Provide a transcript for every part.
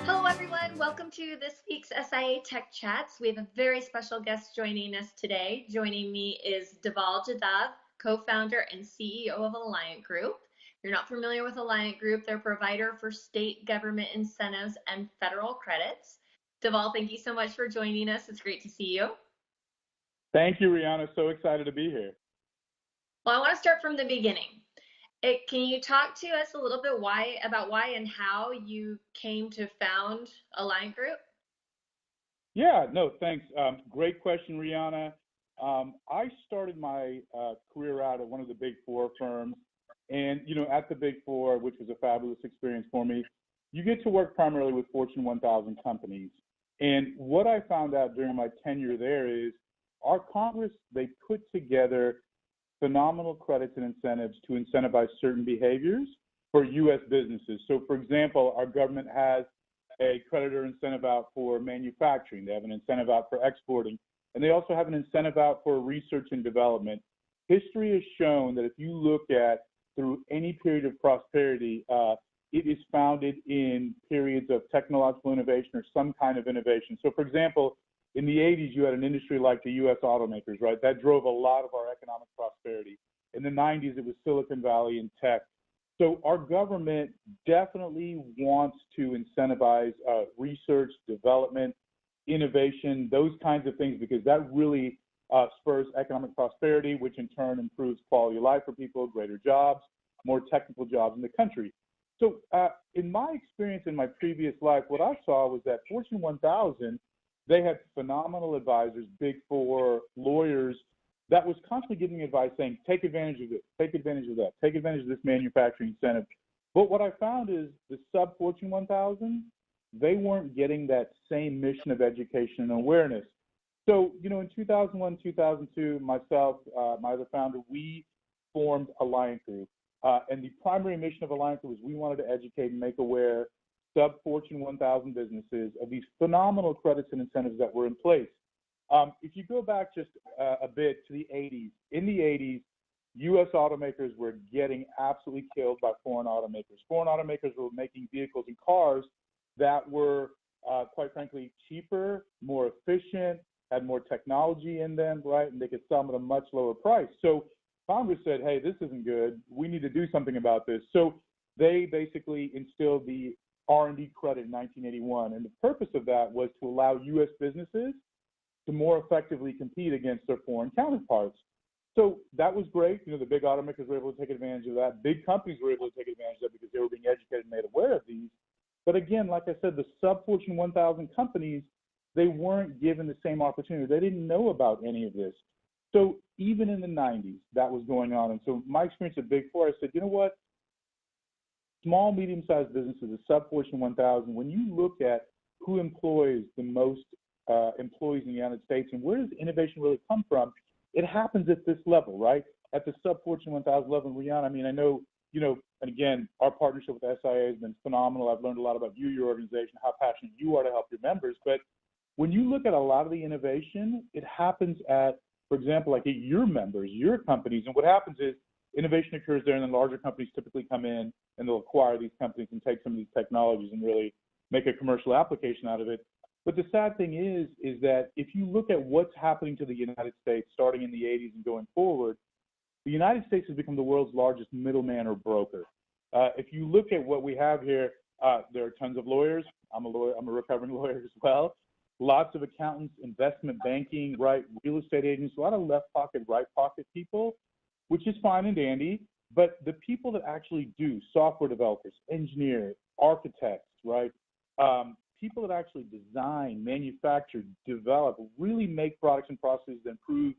Hello, everyone. Welcome to this week's SIIA Tech Chats. We have a very special guest joining us today. Joining me is Dhaval Jadav, co-founder and CEO of Alliant Group. If you're not familiar with Alliant Group, they're a provider for state government incentives and federal credits. Dhaval, thank you so much for joining us. It's great to see you. Thank you, Rihanna. So excited to be here. Well, I want to start from the beginning. Can you talk to us a little bit about why and how you came to found Alliant Group? Yeah, no, thanks. Great question, Rihanna. I started my career out at one of the Big Four firms. And, at the Big Four, which was a fabulous experience for me, you get to work primarily with Fortune 1000 companies. And what I found out during my tenure there is our Congress, they put together phenomenal credits and incentives to incentivize certain behaviors for U.S. businesses. So, for example, our government has a creditor incentive out for manufacturing. They have an incentive out for exporting. And they also have an incentive out for research and development. History has shown that if you look at through any period of prosperity, it is founded in periods of technological innovation or some kind of innovation. So, for example, in the 80s, you had an industry like the U.S. automakers, right? That drove a lot of our economic prosperity. In the 90s, it was Silicon Valley and tech. So our government definitely wants to incentivize research, development, innovation, those kinds of things, because that really spurs economic prosperity, which in turn improves quality of life for people, greater jobs, more technical jobs in the country. So in my experience in my previous life, what I saw was that Fortune 1000, they had phenomenal advisors, Big Four, lawyers, that was constantly giving advice saying, take advantage of this, take advantage of that, take advantage of this manufacturing incentive. But what I found is the sub-Fortune 1000, they weren't getting that same mission of education and awareness. So, in 2001, 2002, myself, my other founder, we formed Alliant Group. And the primary mission of Alliant Group was we wanted to educate and make aware sub-Fortune 1000 businesses of these phenomenal credits and incentives that were in place. If you go back just a bit to the 80s, in the 80s, U.S. automakers were getting absolutely killed by foreign automakers. Foreign automakers were making vehicles and cars that were, quite frankly, cheaper, more efficient, had more technology in them, right? And they could sell them at a much lower price. So Congress said, hey, this isn't good. We need to do something about this. So they basically instilled the R&D credit in 1981. And the purpose of that was to allow U.S. businesses to more effectively compete against their foreign counterparts. So that was great. The big automakers were able to take advantage of that. Big companies were able to take advantage of that because they were being educated and made aware of these. But again, like I said, the sub-Fortune 1000 companies, they weren't given the same opportunity. They didn't know about any of this. So even in the 90s, that was going on. And so my experience at Big Four, I said, you know what? Small, medium-sized businesses, the sub-Fortune 1000, when you look at who employs the most employees in the United States and where does innovation really come from, it happens at this level, right? At the sub-Fortune 1000 level. And Rihanna, I know, and again, our partnership with SIIA has been phenomenal. I've learned a lot about you, your organization, how passionate you are to help your members. But when you look at a lot of the innovation, it happens at, for example, like at your members, your companies. And what happens is innovation occurs there, and then larger companies typically come in and they'll acquire these companies and take some of these technologies and really make a commercial application out of it. But the sad thing is that if you look at what's happening to the United States starting in the 80s and going forward, the United States has become the world's largest middleman or broker. If you look at what we have here, there are tons of lawyers. I'm a lawyer. I'm a recovering lawyer as well. Lots of accountants, investment banking, right, real estate agents, a lot of left pocket, right pocket people, which is fine and dandy. But the people that actually do, software developers, engineers, architects, right, people that actually design, manufacture, develop, really make products and processes that improve,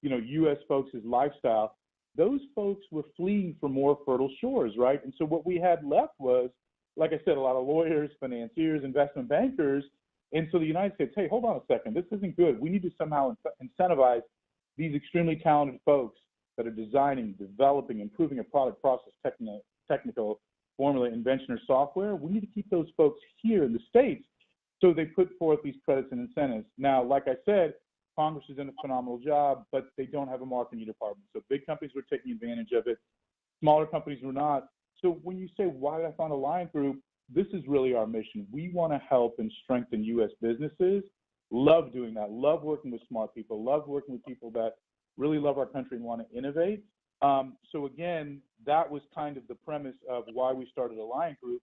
U.S. folks' lifestyle, those folks were fleeing for more fertile shores, right? And so what we had left was, like I said, a lot of lawyers, financiers, investment bankers. And so the United States, hey, hold on a second, this isn't good. We need to somehow incentivize these extremely talented folks that are designing, developing, improving a product, process, technical formula, invention, or software. We need to keep those folks here in the States. So they put forth these credits and incentives. Now, like I said, Congress has done a phenomenal job, but they don't have a marketing department. So big companies were taking advantage of it. Smaller companies were not. So when you say, why did I found Alliant Group? This is really our mission. We want to help and strengthen U.S. businesses. Love doing that. Love working with smart people. Love working with people that really love our country and want to innovate. So again, that was kind of the premise of why we started Alliant Group.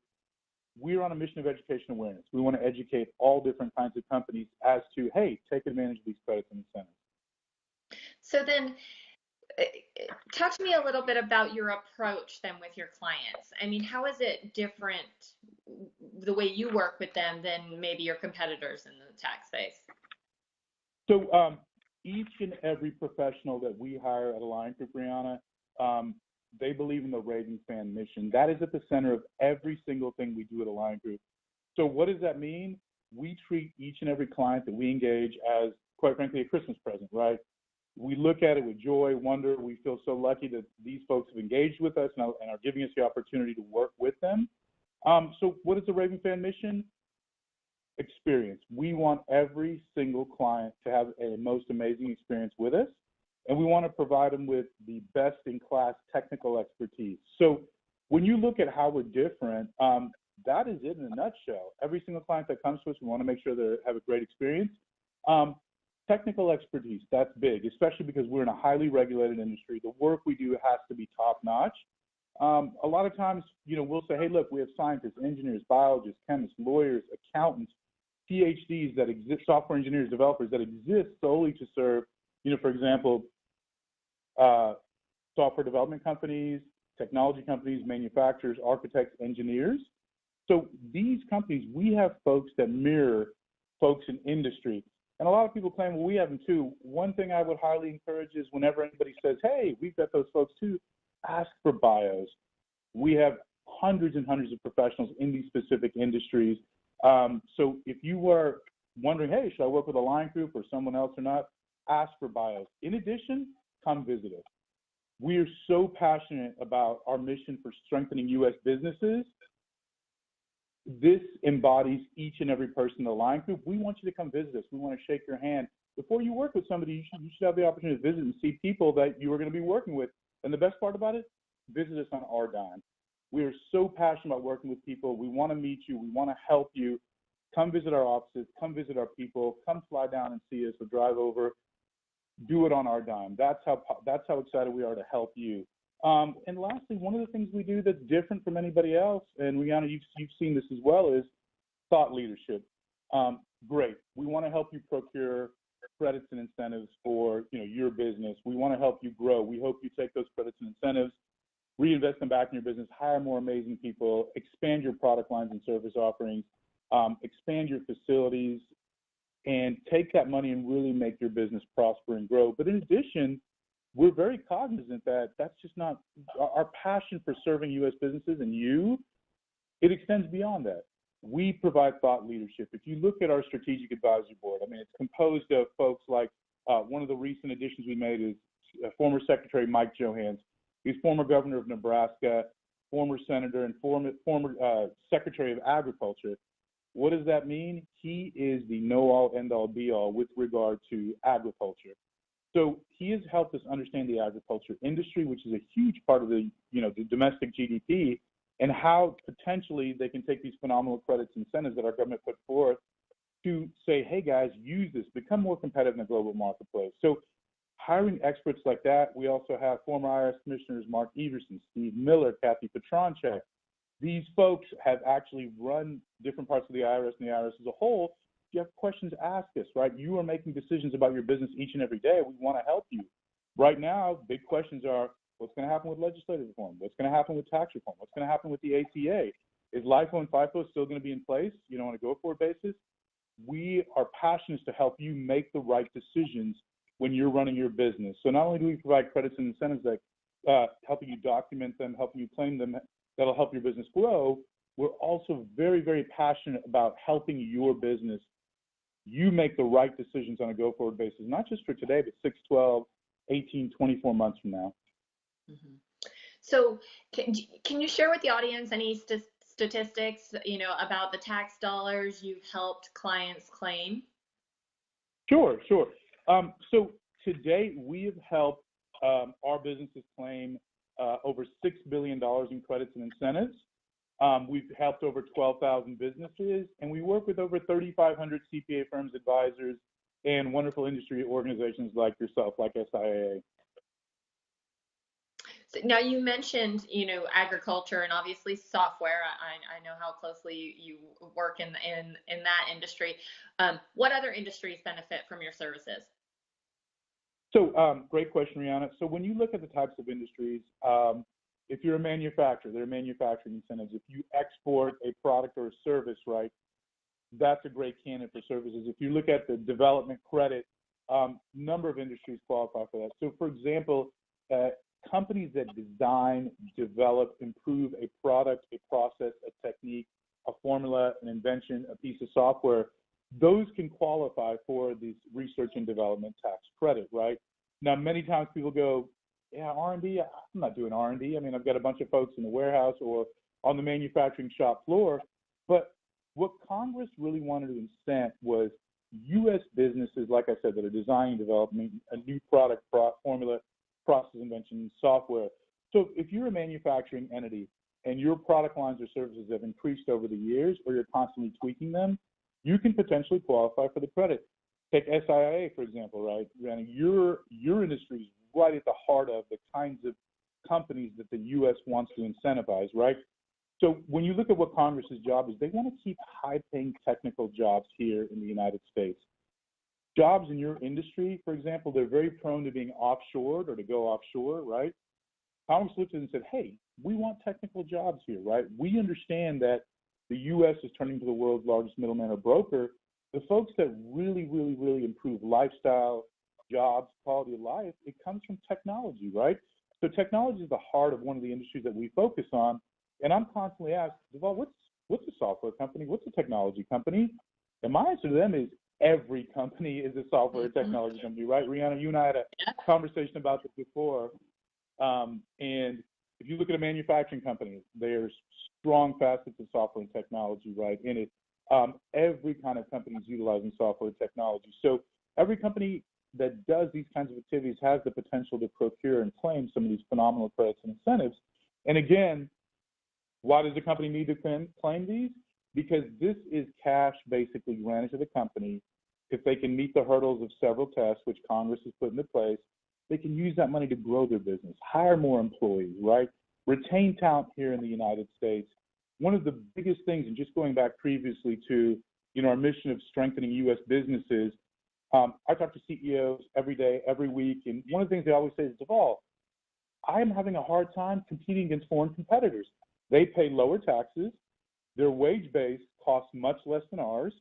We're on a mission of education awareness. We want to educate all different kinds of companies as to, hey, take advantage of these credits and incentives. So then, talk to me a little bit about your approach then with your clients. I mean, how is it different, the way you work with them, than maybe your competitors in the tax space? So each and every professional that we hire at Alliant Group, Brianna, they believe in the Raving Fan mission. That is at the center of every single thing we do at Alliant Group. So what does that mean? We treat each and every client that we engage as, quite frankly, a Christmas present, right? We look at it with joy, wonder. We feel so lucky that these folks have engaged with us and are giving us the opportunity to work with them. So what is the Raving Fan mission? Experience. We want every single client to have a most amazing experience with us, and we want to provide them with the best in class technical expertise. So when you look at how we're different, that is it in a nutshell. Every single client that comes to us, we want to make sure they have a great experience. Technical expertise, that's big, especially because we're in a highly regulated industry. The work we do has to be top notch. A lot of times, we'll say, hey, look, we have scientists, engineers, biologists, chemists, lawyers, accountants, PhDs that exist, software engineers, developers that exist solely to serve, for example, software development companies, technology companies, manufacturers, architects, engineers. So these companies, we have folks that mirror folks in industry. And a lot of people claim, well, we have them too. One thing I would highly encourage is whenever anybody says, hey, we've got those folks too, ask for bios. We have hundreds and hundreds of professionals in these specific industries. So if you are wondering, hey, should I work with Alliant Group or someone else or not, ask for bios. In addition, come visit us. We are so passionate about our mission for strengthening U.S. businesses. This embodies each and every person in the Alliant Group. We want you to come visit us. We want to shake your hand. Before you work with somebody, you should have the opportunity to visit and see people that you are going to be working with. And the best part about it, visit us on our dime. We are so passionate about working with people. We want to meet you. We want to help you. Come visit our offices. Come visit our people. Come fly down and see us or drive over. Do it on our dime. That's how excited we are to help you. And lastly, one of the things we do that's different from anybody else, and Rihanna, you've seen this as well, is thought leadership. Great. We want to help you procure credits and incentives for your business. We want to help you grow. We hope you take those credits and incentives, reinvest them back in your business, hire more amazing people, expand your product lines and service offerings, expand your facilities, and take that money and really make your business prosper and grow. But in addition, we're very cognizant that that's just not our passion for serving U.S. businesses and it extends beyond that. We provide thought leadership. If you look at our strategic advisory board, it's composed of folks like one of the recent additions we made is former Secretary Mike Johans. He's former governor of Nebraska, former senator, and former Secretary of Agriculture. What does that mean? He is the know-all, end-all, be-all with regard to agriculture. So he has helped us understand the agriculture industry, which is a huge part of the domestic GDP, and how potentially they can take these phenomenal credits and incentives that our government put forth to say, hey guys, use this, become more competitive in the global marketplace. So hiring experts like that, we also have former IRS commissioners Mark Everson, Steve Miller, Kathy Petronchek. These folks have actually run different parts of the IRS and the IRS as a whole. If you have questions, ask us, right? You are making decisions about your business each and every day. We want to help you. Right now, big questions are, what's going to happen with legislative reform? What's going to happen with tax reform? What's going to happen with the ACA? Is LIFO and FIFO still going to be in place, on a go-forward basis? We are passionate to help you make the right decisions when you're running your business. So not only do we provide credits and incentives that helping you document them, helping you claim them, that'll help your business grow, we're also very, very passionate about helping your business. You make the right decisions on a go-forward basis, not just for today, but 6, 12, 18, 24 months from now. Mm-hmm. So can you share with the audience any statistics, about the tax dollars you've helped clients claim? Sure. So to date, we have helped our businesses claim over $6 billion in credits and incentives. We've helped over 12,000 businesses, and we work with over 3,500 CPA firms, advisors, and wonderful industry organizations like yourself, like SIIA. So now you mentioned, agriculture and obviously software. I know how closely you work in that industry. What other industries benefit from your services? So great question, Rihanna. So when you look at the types of industries, if you're a manufacturer, there are manufacturing incentives. If you export a product or a service, right, that's a great candidate for services. If you look at the development credit, number of industries qualify for that. So for example, companies that design, develop, improve a product, a process, a technique, a formula, an invention, a piece of software, those can qualify for this research and development tax credit, right? Now, many times people go, yeah, R&D, I'm not doing R&D. I mean, I've got a bunch of folks in the warehouse or on the manufacturing shop floor. But what Congress really wanted to incent was U.S. businesses, like I said, that are designing, developing a new product, formula, process invention, software. So if you're a manufacturing entity and your product lines or services have increased over the years, or you're constantly tweaking them, you can potentially qualify for the credit. Take SIIA, for example, right? Your industry is right at the heart of the kinds of companies that the U.S. wants to incentivize, right? So when you look at what Congress's job is, they want to keep high-paying technical jobs here in the United States. Jobs in your industry, for example, they're very prone to being offshored or to go offshore, right? Congress looked at it and said, hey, we want technical jobs here, right? We understand that the U.S. is turning to the world's largest middleman or broker. The folks that really, really, really improve lifestyle, jobs, quality of life, it comes from technology, right? So technology is the heart of one of the industries that we focus on. And I'm constantly asked, Dhaval, what's a software company? What's a technology company? And my answer to them is every company is a software technology company, right? Rihanna, you and I had a conversation about this before. And if you look at a manufacturing company, there's strong facets of software and technology, right, in it. Every kind of company is utilizing software and technology. So every company that does these kinds of activities has the potential to procure and claim some of these phenomenal credits and incentives. And again, why does the company need to claim these? Because this is cash basically granted to the company. If they can meet the hurdles of several tests, which Congress has put into place, they can use that money to grow their business, hire more employees, right? Retain talent here in the United States. One of the biggest things, and just going back previously to, our mission of strengthening U.S. businesses, I talk to CEOs every day, every week, and one of the things they always say is, Dhaval, I am having a hard time competing against foreign competitors. They pay lower taxes. Their wage base costs much less than ours.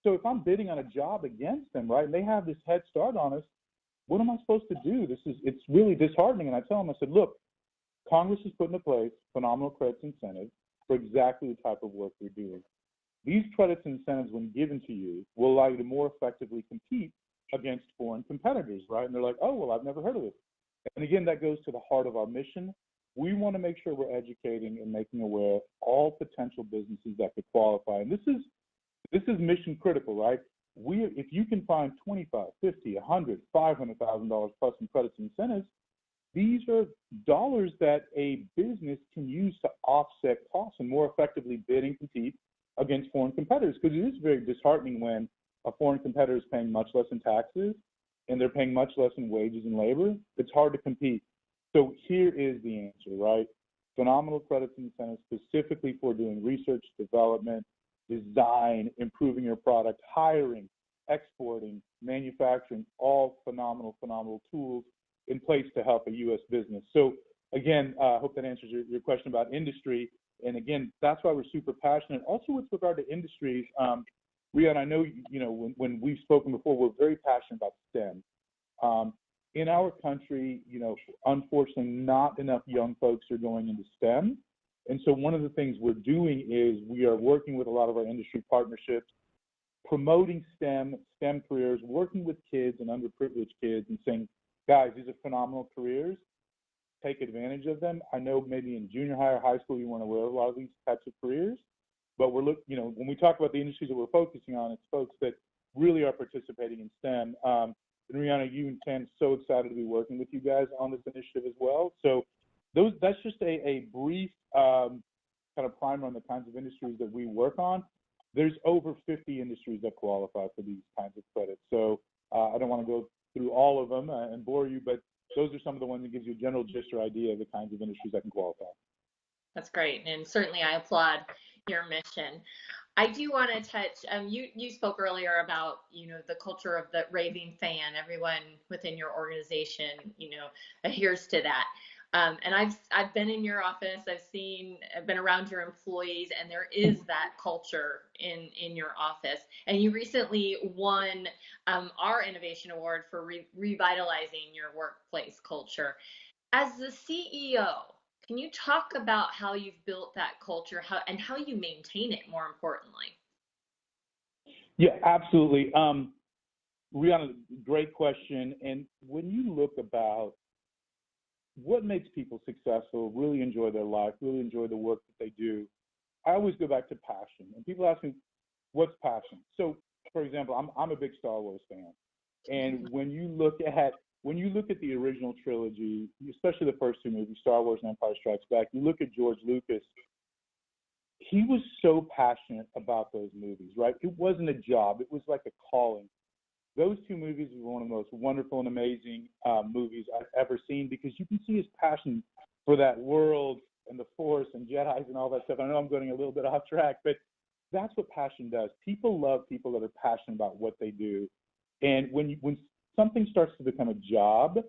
So if I'm bidding on a job against them, right, and they have this head start on us, what am I supposed to do? It's really disheartening. And I tell them, I said, look, Congress has put into place phenomenal credits and incentives for exactly the type of work you're doing. These credits and incentives, when given to you, will allow you to more effectively compete against foreign competitors, right? And they're like, oh, well, I've never heard of this. And again, that goes to the heart of our mission. We want to make sure we're educating and making aware of all potential businesses that could qualify. And this is mission critical, right? If you can find $25, $50, $100, $500,000 plus in credits and incentives, these are dollars that a business can use to offset costs and more effectively bid and compete against foreign competitors. Because it is very disheartening when a foreign competitor is paying much less in taxes and they're paying much less in wages and labor. It's hard to compete. So here is the answer, right? Phenomenal credits and incentives specifically for doing research, development, design, improving your product, hiring, exporting, manufacturing, all phenomenal tools in place to help a U.S. business. So again, I hope that answers your question about industry. And again, that's why we're super passionate. Also with regard to industries, Rihanna, I know, when we've spoken before, we're very passionate about STEM. In our country, unfortunately, not enough young folks are going into STEM. And so one of the things we're doing is we are working with a lot of our industry partnerships, promoting STEM careers, working with kids and underprivileged kids and saying, guys, these are phenomenal careers. Take advantage of them. I know maybe in junior high or high school you weren't aware of a lot of these types of careers, but we're when we talk about the industries that we're focusing on, it's folks that really are participating in STEM. And Rihanna, you and Ken, so excited to be working with you guys on this initiative as well. So that's just a brief kind of primer on the kinds of industries that we work on. There's over 50 industries that qualify for these kinds of credits. So I don't want to go through all of them and bore you, but those are some of the ones that gives you a general gist or idea of the kinds of industries that can qualify. That's great, and certainly I applaud your mission. I do want to touch. You spoke earlier about the culture of the raving fan. Everyone within your organization adheres to that. And I've been in your office. I've been around your employees, and there is that culture in your office. And you recently won our innovation award for revitalizing your workplace culture. As the CEO, can you talk about how you've built that culture, how you maintain it, more importantly? Yeah, absolutely. Rihanna, great question. And when you look about what makes people successful, really enjoy their life, really enjoy the work that they do, I always go back to passion. And people ask me, what's passion? So, for example, I'm a big Star Wars fan. And when you look at the original trilogy, especially the first two movies, Star Wars and Empire Strikes Back, you look at George Lucas, he was so passionate about those movies, right? It wasn't a job. It was like a calling. Those two movies were one of the most wonderful and amazing movies I've ever seen, because you can see his passion for that world and the Force and Jedis and all that stuff. I know I'm going a little bit off track, but that's what passion does. People love people that are passionate about what they do. And when something starts to become a job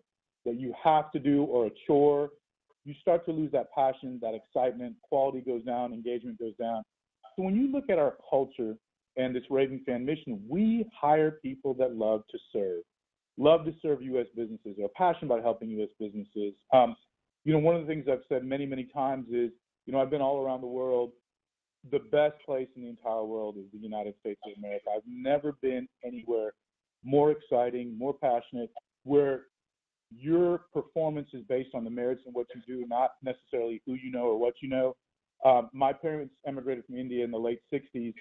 that you have to do, or a chore, you start to lose that passion, that excitement, quality goes down, engagement goes down. So when you look at our culture and this Raving Fan mission, we hire people that love to serve U.S. businesses, are passionate about helping U.S. businesses. One of the things I've said many, many times is, I've been all around the world. The best place in the entire world is the United States of America. I've never been anywhere more exciting, more passionate, where your performance is based on the merits in what you do, not necessarily who you know or what you know. My parents emigrated from India in the late 60s,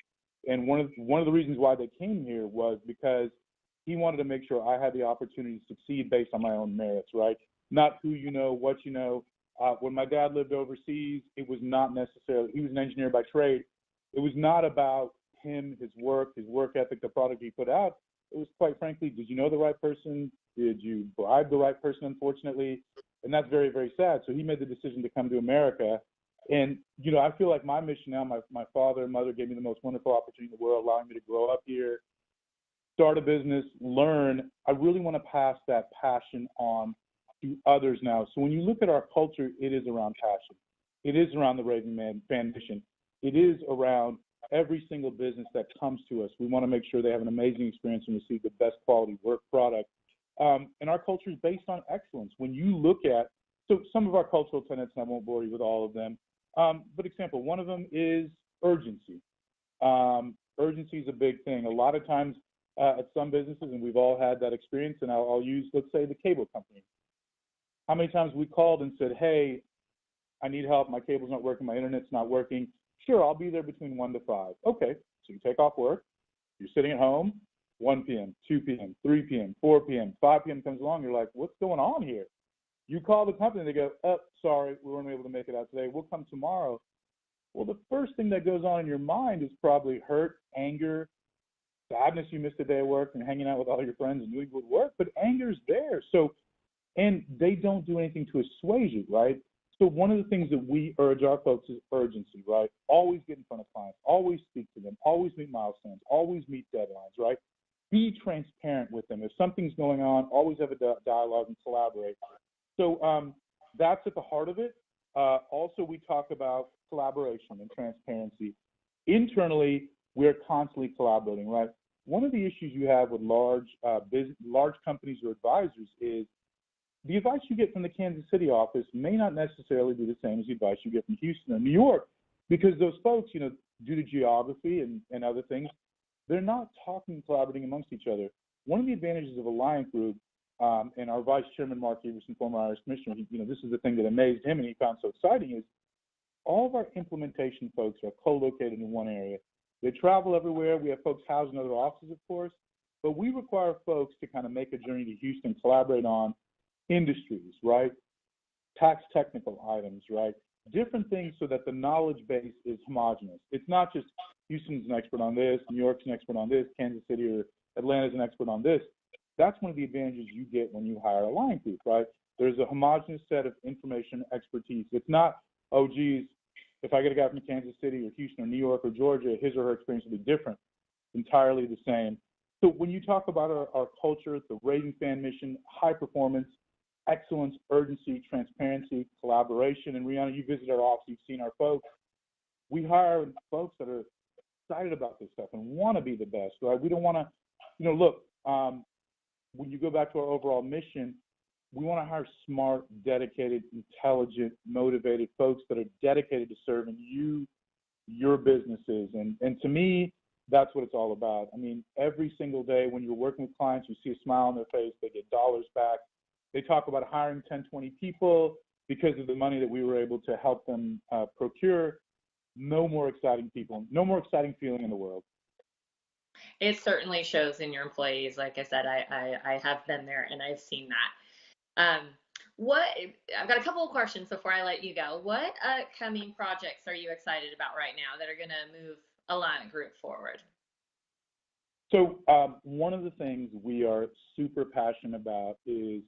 and one of the reasons why they came here was because he wanted to make sure I had the opportunity to succeed based on my own merits, right? Not who you know, what you know. When my dad lived overseas, it was not necessarily, he was an engineer by trade. It was not about him, his work ethic, the product he put out. It was, quite frankly, did you know the right person? Did you bribe the right person, unfortunately? And that's very, very sad. So he made the decision to come to America. And, I feel like my mission now, my father and mother gave me the most wonderful opportunity in the world, allowing me to grow up here, start a business, learn. I really want to pass that passion on to others now. So when you look at our culture, it is around passion. It is around the Raving Fan mission. It is around every single business that comes to us. We want to make sure they have an amazing experience and receive the best quality work product. And our culture is based on excellence. When you look at, so some of our cultural tenets, and I won't bore you with all of them, but example, one of them is urgency. Urgency is a big thing. A lot of times at some businesses, and we've all had that experience, and I'll use, let's say, the cable company. How many times we called and said, hey, I need help, my cable's not working, my internet's not working. Sure, I'll be there between 1 to 5. Okay, so you take off work, you're sitting at home, 1 p.m., 2 p.m., 3 p.m., 4 p.m., 5 p.m. comes along, you're like, what's going on here? You call the company, they go, oh, sorry, we weren't able to make it out today, we'll come tomorrow. Well, the first thing that goes on in your mind is probably hurt, anger, sadness you missed a day of work and hanging out with all your friends and doing good work, but anger's there. So, and they don't do anything to assuage it, right? So one of the things that we urge our folks is urgency, right? Always get in front of clients, always speak to them, always meet milestones, always meet deadlines, right? Be transparent with them. If something's going on, always have a dialogue and collaborate. So that's at the heart of it. Also, we talk about collaboration and transparency. Internally, we're constantly collaborating, right? One of the issues you have with large companies or advisors is the advice you get from the Kansas City office may not necessarily be the same as the advice you get from Houston or New York, because those folks, due to geography and other things, they're not talking, collaborating amongst each other. One of the advantages of Alliant Group, and our Vice Chairman, Mark Everson, former Irish Commissioner, this is the thing that amazed him and he found so exciting, is all of our implementation folks are co-located in one area. They travel everywhere. We have folks housed in other offices, of course, but we require folks to kind of make a journey to Houston, collaborate on industries, right? tax technical items, right? Different things so that the knowledge base is homogenous. It's not just Houston's an expert on this, New York's an expert on this, Kansas City or Atlanta's an expert on this. That's one of the advantages you get when you hire a line group, right? There's a homogenous set of information expertise. It's not, oh, geez, if I get a guy from Kansas City or Houston or New York or Georgia, his or her experience will be different, entirely the same. So when you talk about our culture, the Raving Fan mission, high performance, excellence, urgency, transparency, collaboration, and Rihanna, you visited our office, you've seen our folks. We hire folks that are excited about this stuff and want to be the best, right? We don't want to, look, when you go back to our overall mission, we want to hire smart, dedicated, intelligent, motivated folks that are dedicated to serving you, your businesses. And to me, that's what it's all about. I mean, every single day when you're working with clients, you see a smile on their face, they get dollars back. They talk about hiring 10, 20 people because of the money that we were able to help them procure. No more exciting people, no more exciting feeling in the world. It certainly shows in your employees. Like I said, I have been there and I've seen that. I've got a couple of questions before I let you go. What upcoming projects are you excited about right now that are going to move Alliant Group forward? So one of the things we are super passionate about is,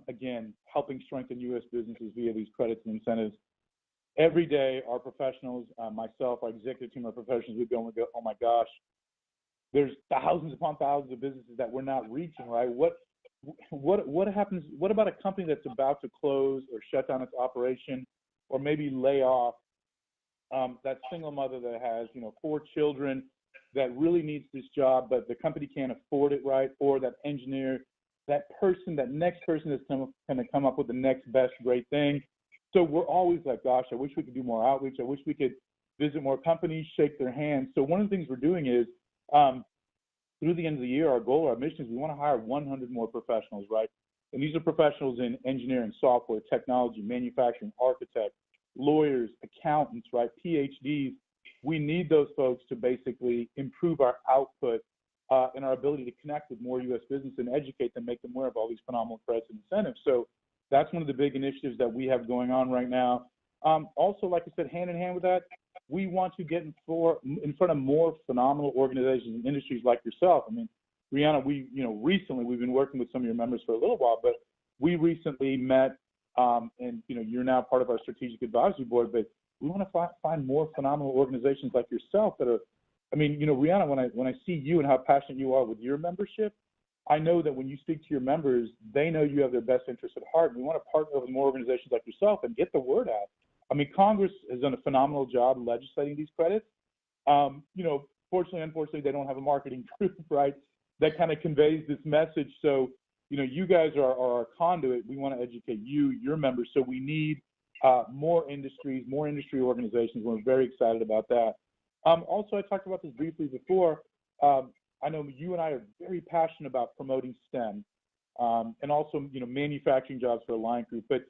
again, helping strengthen U.S. businesses via these credits and incentives. Every day, our professionals, myself, our executive team, our professionals, we go and go, oh my gosh, there's thousands upon thousands of businesses that we're not reaching, right? What happens? What about a company that's about to close or shut down its operation, or maybe lay off that single mother that has 4 children that really needs this job, but the company can't afford it, right? Or that engineer, that next person that's going to come up with the next best great thing. So we're always like, gosh, I wish we could do more outreach. I wish we could visit more companies, shake their hands. So one of the things we're doing is through the end of the year, our goal, our mission is we want to hire 100 more professionals, right? And these are professionals in engineering, software, technology, manufacturing, architects, lawyers, accountants, right? PhDs. We need those folks to basically improve our output and our ability to connect with more U.S. business and educate them, make them aware of all these phenomenal credits and incentives. So that's one of the big initiatives that we have going on right now. Also, like I said, hand in hand with that, we want to get in front of more phenomenal organizations and industries like yourself. I mean, Rihanna, recently we've been working with some of your members for a little while, but we recently met, and you're now part of our strategic advisory board. But we want to find more phenomenal organizations like yourself that are. I mean, Rihanna, when I see you and how passionate you are with your membership, I know that when you speak to your members, they know you have their best interests at heart. We want to partner with more organizations like yourself and get the word out. I mean, Congress has done a phenomenal job legislating these credits. Fortunately, unfortunately, they don't have a marketing group, right, that kind of conveys this message. So, you guys are our conduit. We want to educate you, your members. So we need more industries, more industry organizations. We're very excited about that. Also, I talked about this briefly before. I know you and I are very passionate about promoting STEM and also, manufacturing jobs for Alliant Group. But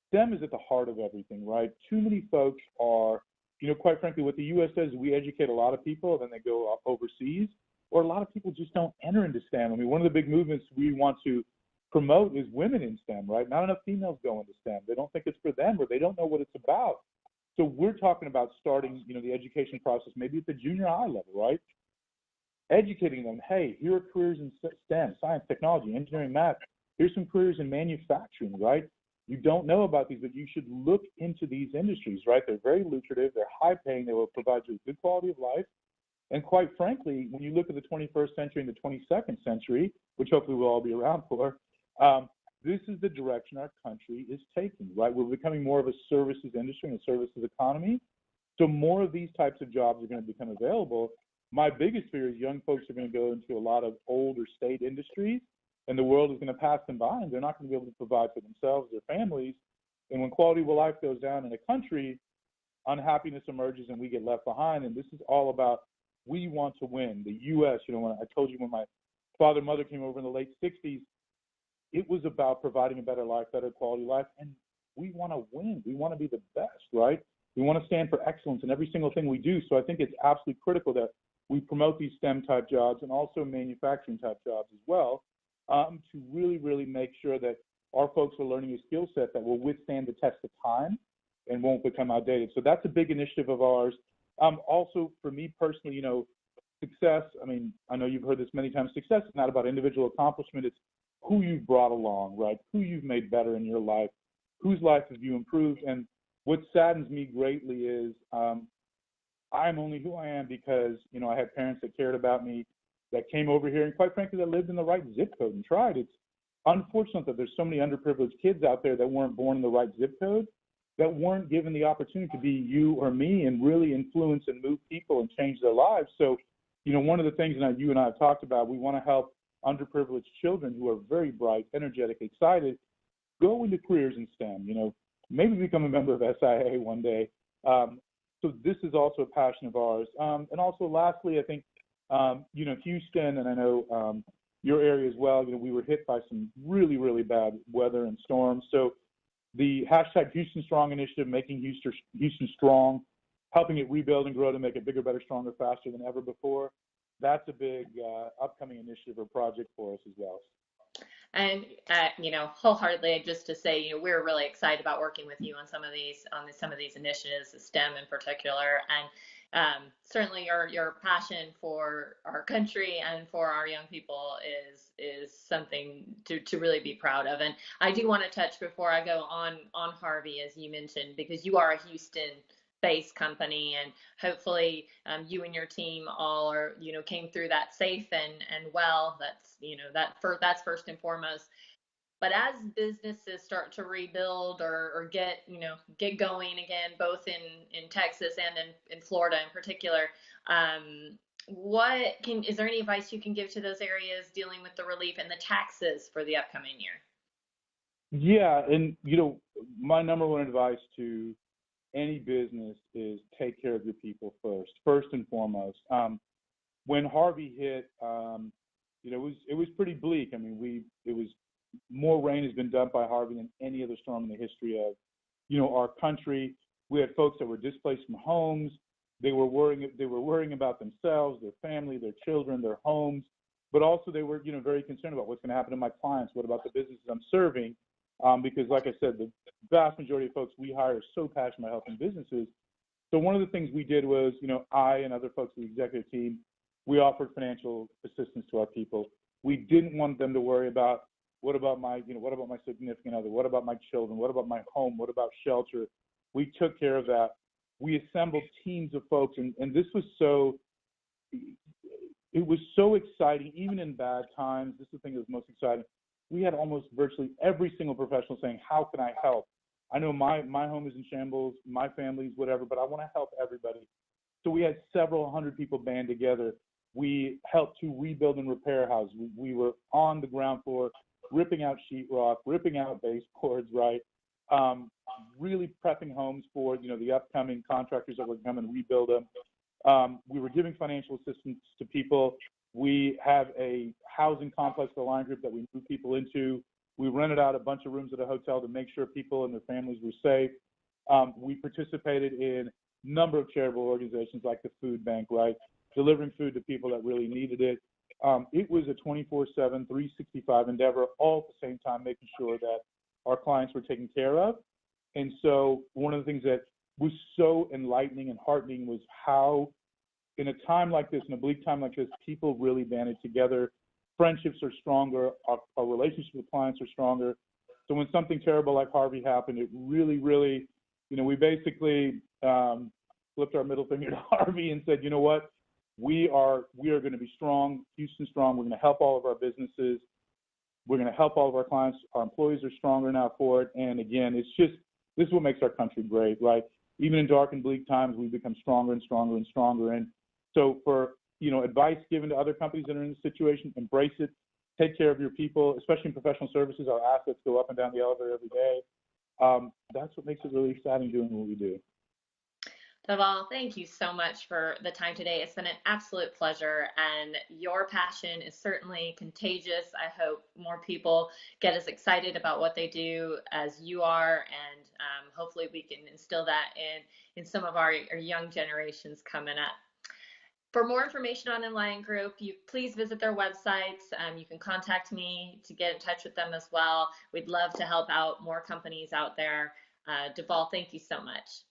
STEM is at the heart of everything, right? Too many folks are, quite frankly, what the U.S. does is we educate a lot of people, and then they go overseas, or a lot of people just don't enter into STEM. I mean, one of the big movements we want to promote is women in STEM, right? Not enough females go into STEM. They don't think it's for them, or they don't know what it's about. So we're talking about starting, the education process maybe at the junior high level, right? Educating them, hey, here are careers in STEM, science, technology, engineering, math. Here's some careers in manufacturing, right? You don't know about these, but you should look into these industries, right? They're very lucrative. They're high paying. They will provide you a good quality of life. And quite frankly, when you look at the 21st century and the 22nd century, which hopefully we'll all be around for, this is the direction our country is taking, right? We're becoming more of a services industry and a services economy. So more of these types of jobs are going to become available. My biggest fear is young folks are going to go into a lot of older state industries, and the world is going to pass them by, and they're not going to be able to provide for themselves, their families. And when quality of life goes down in a country, unhappiness emerges and we get left behind. And this is all about, we want to win. The U.S., when I told you when my father and mother came over in the late 60s, it was about providing a better life, better quality life. And we want to win. We want to be the best, right? We want to stand for excellence in every single thing we do. So I think it's absolutely critical that we promote these STEM type jobs and also manufacturing type jobs as well, to really, really make sure that our folks are learning a skill set that will withstand the test of time and won't become outdated. So that's a big initiative of ours. Also, for me personally, success, I mean, I know you've heard this many times, success is not about individual accomplishment. It's who you've brought along, right? Who you've made better in your life, whose life have you improved. And what saddens me greatly is I'm only who I am because, I had parents that cared about me, that came over here, and quite frankly, that lived in the right zip code and tried. It's unfortunate that there's so many underprivileged kids out there that weren't born in the right zip code, that weren't given the opportunity to be you or me and really influence and move people and change their lives. So, one of the things that you and I have talked about, we want to help underprivileged children who are very bright, energetic, excited, go into careers in STEM, maybe become a member of SIA one day. So this is also a passion of ours. And also lastly, I think, Houston, and I know your area as well, we were hit by some really, really bad weather and storms. So the hashtag Houston Strong initiative, making Houston strong, helping it rebuild and grow to make it bigger, better, stronger, faster than ever before. That's a big upcoming initiative or project for us as well. And wholeheartedly, just to say, we're really excited about working with you on some of these initiatives, STEM in particular, and certainly your passion for our country and for our young people is something to really be proud of. And I do want to touch before I go on Harvey, as you mentioned, because you are a Houston-based company, and hopefully you and your team all are came through that safe and well. That's first and foremost. But as businesses start to rebuild or get going again, both in Texas and in Florida in particular, is there any advice you can give to those areas dealing with the relief and the taxes for the upcoming year? Yeah, and my number one advice to any business is take care of your people first and foremost. When Harvey hit, it was pretty bleak. I mean, it was more rain has been dumped by Harvey than any other storm in the history of, our country. We had folks that were displaced from homes. They were worrying about themselves, their family, their children, their homes, but also they were, very concerned about what's going to happen to my clients. What about the businesses I'm serving? Because like I said, the vast majority of folks we hire are so passionate about helping businesses. So one of the things we did was, I and other folks on the executive team, we offered financial assistance to our people. We didn't want them to worry about what about my significant other? What about my children? What about my home? What about shelter? We took care of that. We assembled teams of folks, and this was it was so exciting, even in bad times. This is the thing that was most exciting. We had almost virtually every single professional saying, how can I help? I know my home is in shambles, my family's whatever, but I want to help everybody. So we had several hundred people band together. We helped to rebuild and repair houses. We were on the ground floor, ripping out sheetrock, ripping out baseboards, right? Really prepping homes for, the upcoming contractors that would come and rebuild them. We were giving financial assistance to people. We have a housing complex, the Alliant Group, that we move people into. We rented out a bunch of rooms at a hotel to make sure people and their families were safe. We participated in a number of charitable organizations like the food bank, right? Delivering food to people that really needed it. It was a 24/7, 365 endeavor, all at the same time, making sure that our clients were taken care of. And so one of the things that was so enlightening and heartening was how, in a time like this, in a bleak time like this, people really banded together. Friendships are stronger. Our relationships with clients are stronger. So when something terrible like Harvey happened, it really, really, we basically flipped our middle finger to Harvey and said, you know what? We are going to be strong, Houston strong. We're going to help all of our businesses. We're going to help all of our clients. Our employees are stronger now for it. And again, this is what makes our country great, right? Even in dark and bleak times, we become stronger and stronger and stronger. And so for, advice given to other companies that are in this situation, embrace it, take care of your people, especially in professional services. Our assets go up and down the elevator every day. That's what makes it really exciting doing what we do. Dhaval, thank you so much for the time today. It's been an absolute pleasure, and your passion is certainly contagious. I hope more people get as excited about what they do as you are, and hopefully we can instill that in some of our young generations coming up. For more information on Alliant Group, you please visit their websites. You can contact me to get in touch with them as well. We'd love to help out more companies out there. Dhaval, thank you so much.